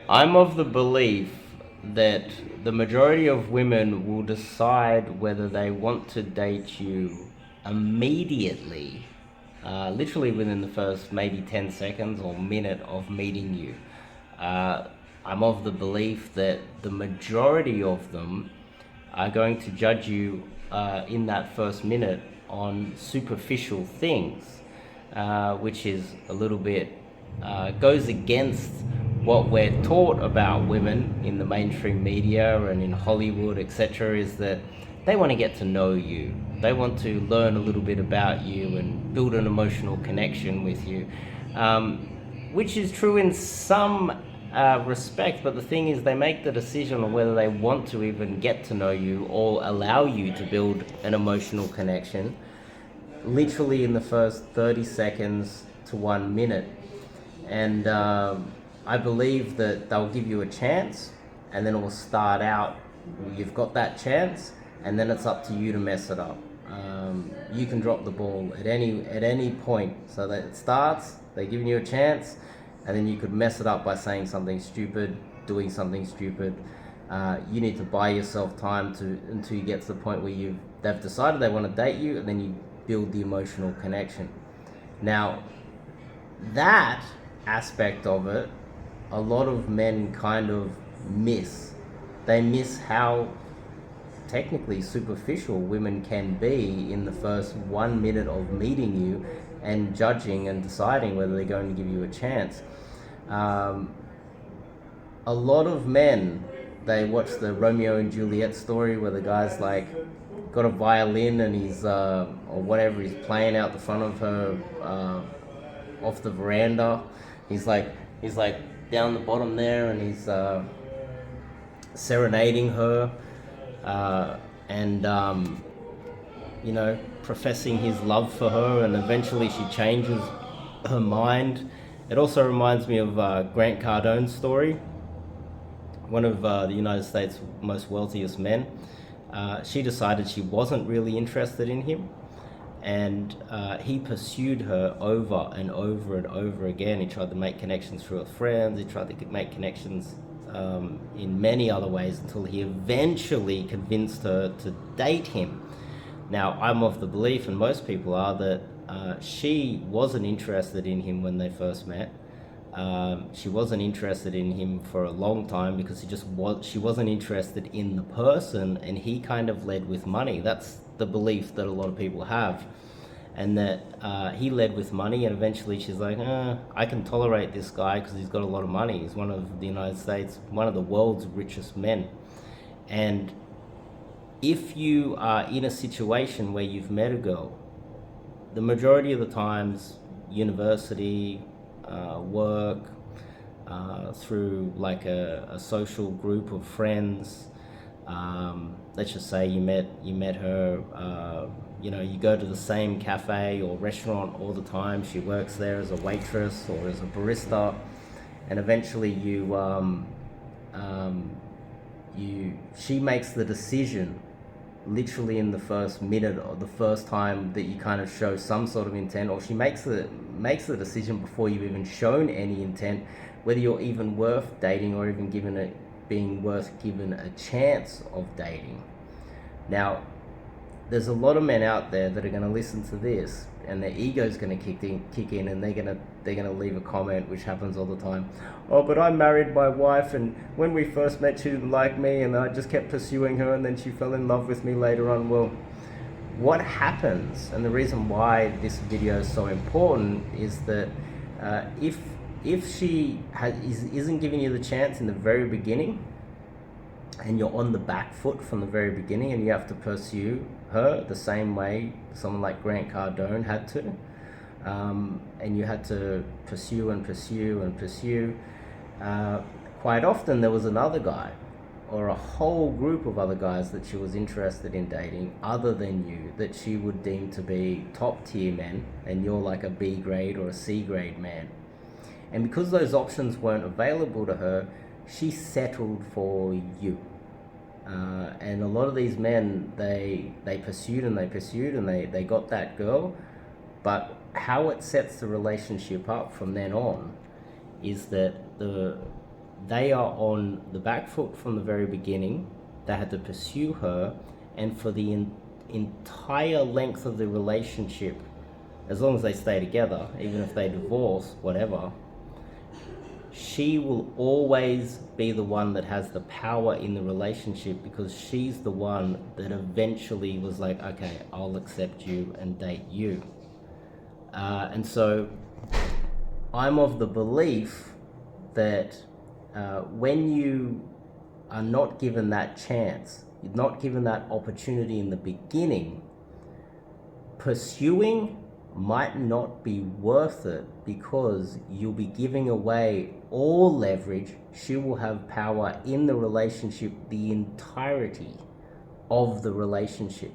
I'm of the belief that the majority of women will decide whether they want to date you immediately, literally within the first maybe 10 seconds or minute of meeting you. Uh, I'm of the belief that the majority of them are going to judge you in that first minute on superficial things, which is a little bit goes against what we're taught about women in the mainstream media and in Hollywood, etc. Is that they want to get to know you. They want to learn a little bit about you and build an emotional connection with you, which is true in some respect. But the thing is, they make the decision on whether they want to even get to know you or allow you to build an emotional connection literally in the first 30 seconds to 1 minute. And I believe that they'll give you a chance, and then it will start out. You've got that chance, and then it's up to you to mess it up. You can drop the ball at any point. So that it starts, they're giving you a chance, and then you could mess it up by saying something stupid, doing something stupid. You need to buy yourself time to until you get to the point where they've decided they want to date you, and then you build the emotional connection. Now, that aspect of it, a lot of men kind of miss. They miss how technically superficial women can be in the first 1 minute of meeting you and judging and deciding whether they're going to give you a chance. Um, a lot of men, they watch the Romeo and Juliet story where the guy's like got a violin and he's or whatever he's playing out the front of her off the veranda. He's like down the bottom there and he's serenading her and professing his love for her, and eventually she changes her mind. It also reminds me of Grant Cardone's story, one of the United States' most wealthiest men. She decided she wasn't really interested in him, and he pursued her over and over and over again. He tried to make connections through her friends, he tried to make connections in many other ways until he eventually convinced her to date him. Now, I'm of the belief, and most people are, that she wasn't interested in him when they first met. She wasn't interested in him for a long time because she wasn't interested in the person, and he kind of led with money. That's the belief that a lot of people have, and that he led with money, and eventually she's like, I can tolerate this guy because he's got a lot of money. He's one of the United States, one of the world's richest men. And if you are in a situation where you've met a girl, the majority of the times, university, work, through like a social group of friends. Let's just say you met her. You go to the same cafe or restaurant all the time. She works there as a waitress or as a barista, and eventually she makes the decision literally in the first minute or the first time that you kind of show some sort of intent, or she makes the decision before you've even shown any intent, whether you're even worth dating or even being worth given a chance of dating. Now, there's a lot of men out there that are going to listen to this, and their ego's going to kick in, and they're going to leave a comment, which happens all the time. Oh, but I married my wife, and when we first met, she didn't like me, and I just kept pursuing her, and then she fell in love with me later on. Well, what happens, and the reason why this video is so important, is that if she isn't giving you the chance in the very beginning, and you're on the back foot from the very beginning, and you have to pursue her the same way someone like Grant Cardone had to, and you had to pursue and pursue and pursue, quite often there was another guy or a whole group of other guys that she was interested in dating other than you, that she would deem to be top tier men, and you're like a B grade or a C grade man. And because those options weren't available to her, she settled for you. And a lot of these men, they pursued and they pursued and they got that girl, but how it sets the relationship up from then on is that they are on the back foot from the very beginning. They had to pursue her, and for the entire length of the relationship, as long as they stay together, even if they divorce, whatever, she will always be the one that has the power in the relationship, because she's the one that eventually was like, okay, I'll accept you and date you. And so I'm of the belief that when you are not given that chance, you're not given that opportunity in the beginning, pursuing might not be worth it, because you'll be giving away all leverage. She will have power in the relationship the entirety of the relationship.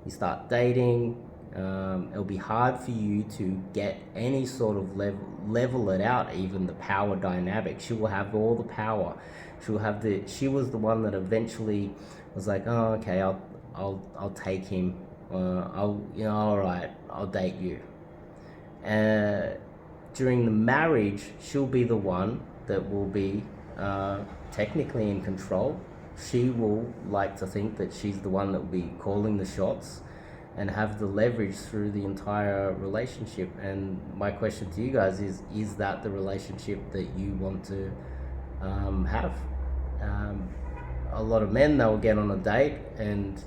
You start dating, it'll be hard for you to get any sort of level it out, even the power dynamic. She will have all the power. She was the one that eventually was like, oh, okay, I'll take him. All right, I'll date you. During the marriage, she'll be the one that will be technically in control. She will like to think that she's the one that will be calling the shots and have the leverage through the entire relationship. And my question to you guys is that the relationship that you want to have? A lot of men, they'll get on a date, and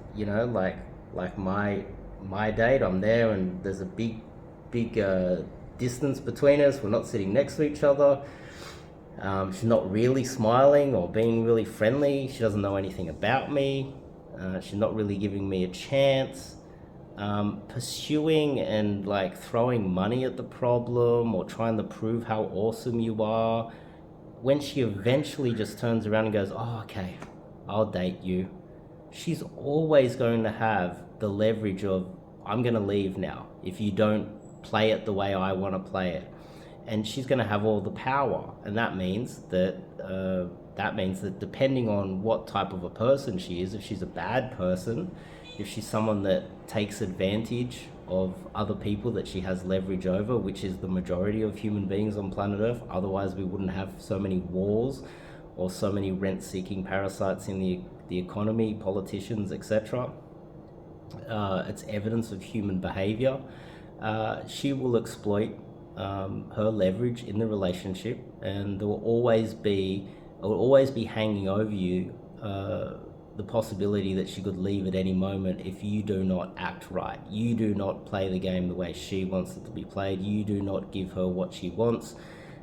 like my date, I'm there and there's a big distance between us. We're not sitting next to each other. She's not really smiling or being really friendly. She doesn't know anything about me. She's not really giving me a chance. Pursuing and like throwing money at the problem or trying to prove how awesome you are. When she eventually just turns around and goes, oh, okay, I'll date you, she's always going to have the leverage of, I'm going to leave now if you don't play it the way I want to play it. And she's going to have all the power. And that means that depending on what type of a person she is, if she's a bad person, if she's someone that takes advantage of other people that she has leverage over, which is the majority of human beings on planet Earth, otherwise we wouldn't have so many wars or so many rent-seeking parasites in the economy, politicians, etc. It's evidence of human behavior. She will exploit her leverage in the relationship, and there will always be hanging over you the possibility that she could leave at any moment if you do not act right. You do not play the game the way she wants it to be played. You do not give her what she wants.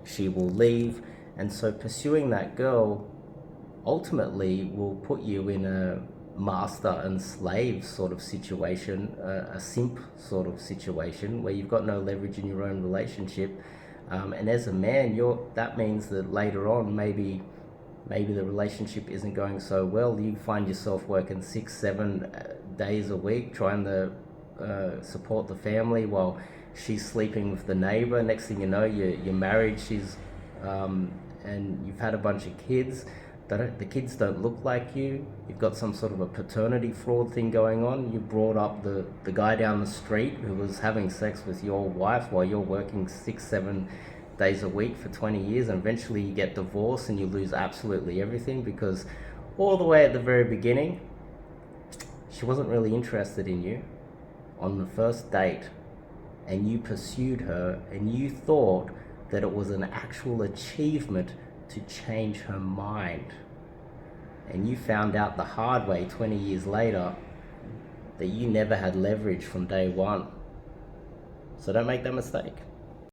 She will leave. And so pursuing that girl ultimately will put you in a master and slave sort of situation, a simp sort of situation where you've got no leverage in your own relationship. And as a man, that means that later on, maybe the relationship isn't going so well. You find yourself working 6-7 days a week trying to support the family while she's sleeping with the neighbor. Next thing you know, you're married. And you've had a bunch of kids. The kids don't look like you. You've got some sort of a paternity fraud thing going on. You brought up the guy down the street who was having sex with your wife while you're working 6-7 days a week for 20 years, and eventually you get divorced and you lose absolutely everything, because all the way at the very beginning, she wasn't really interested in you on the first date, and you pursued her and you thought that it was an actual achievement to change her mind. And you found out the hard way 20 years later that you never had leverage from day one. So don't make that mistake.